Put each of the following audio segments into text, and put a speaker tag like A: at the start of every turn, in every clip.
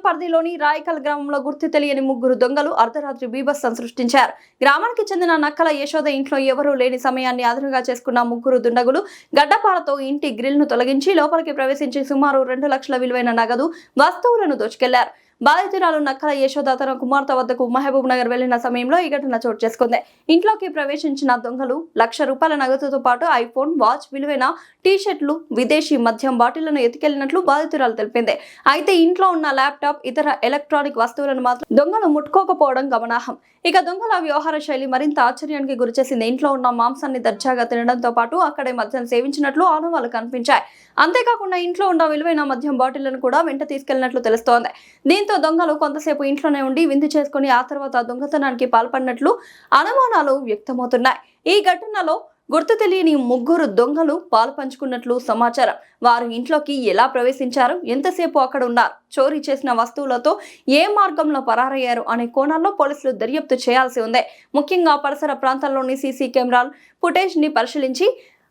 A: పరిధిలోని రాయకల్ గ్రామంలో గుర్తు తెలియని ముగ్గురు దొంగలు అర్ధరాత్రి బీభత్సం సృష్టించారు. గ్రామానికి చెందిన నక్కల యశోద ఇంట్లో ఎవరూ లేని సమయాన్ని ఆధారంగా చేసుకున్న ముగ్గురు దుండగులు గడ్డపారతో ఇంటి గ్రిల్ ను తొలగించి లోపలికి ప్రవేశించి సుమారు 2 లక్షల విలువైన నగదు వస్తువులను దోచుకెళ్లారు. బాధితురాలు నక్కల యశోద తన కుమార్తె వద్దకు మహబూబ్ నగర్ వెళ్లిన సమయంలో ఈ ఘటన చోటు చేసుకుంది. ఇంట్లోకి ప్రవేశించిన దొంగలు ₹1,00,000 నగదుతో పాటు ఐఫోన్, వాచ్, విలువైన టీ-షర్ట్లు, విదేశీ మద్యం బాటిళ్లను ఎత్తుకెళ్లినట్లు బాధితురాలు తెలిపింది. అయితే ఇంట్లో ఉన్న ల్యాప్టాప్, ఇతర ఎలక్ట్రానిక్ వస్తువులను మాత్రం దొంగలు ముట్టుకోకపోవడం గమనార్హం. ఇక దొంగల వ్యవహార శైలి మరింత ఆశ్చర్యానికి గురిచేసింది. ఇంట్లో ఉన్న మాంసాన్ని దర్జాగా తినడంతో పాటు అక్కడే మద్యం సేవించినట్లు ఆనవాళ్లు కనిపించాయి. అంతేకాకుండా ఇంట్లో ఉన్న విలువైన మద్యం బాటిళ్లను కూడా వెంట తీసుకెళ్లినట్లు తెలుస్తోంది. దీంతో దొంగలు కొంతసేపు ఇంట్లోనే ఉండి విందు చేసుకుని ఆ తర్వాత దొంగతనానికి పాల్పడినట్లు అనుమానాలు వ్యక్తమవుతున్నాయి. ఈ ఘటనలో గుర్తు తెలియని ముగ్గురు దొంగలు పాల్పంచుకున్నట్లు సమాచారం. వారు ఇంట్లోకి ఎలా ప్రవేశించారు, ఎంతసేపు అక్కడ ఉన్నారు, చోరీ చేసిన వస్తువులతో ఏ మార్గంలో పరారయ్యారు అనే కోణాల్లో పోలీసులు దర్యాప్తు చేయాల్సి ఉంది. ముఖ్యంగా పరిసర ప్రాంతాల్లోని సీసీ కెమెరాల ఫుటేజ్ ని పరిశీలించి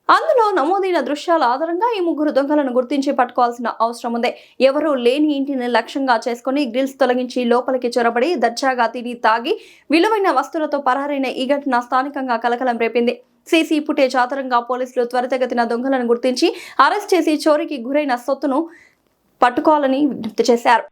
A: అందులో నమోదైన దృశ్యాల ఆధారంగా ఈ ముగ్గురు దొంగలను గుర్తించి పట్టుకోవాల్సిన అవసరం ఉంది. ఎవరూ లేని ఇంటిని లక్ష్యంగా చేసుకుని గ్రిల్స్ తొలగించి లోపలికి చొరబడి దర్జాగా తిని తాగి విలువైన వస్తువులతో పరారైన ఈ ఘటన స్థానికంగా కలకలం రేపింది. సీసీ ఫుటేజ్ ఆధారంగా పోలీసులు త్వరితగతిన దొంగలను గుర్తించి అరెస్ట్ చేసి చోరీకి గురైన సొత్తును పట్టుకోవాలని విజ్ఞప్తి చేశారు.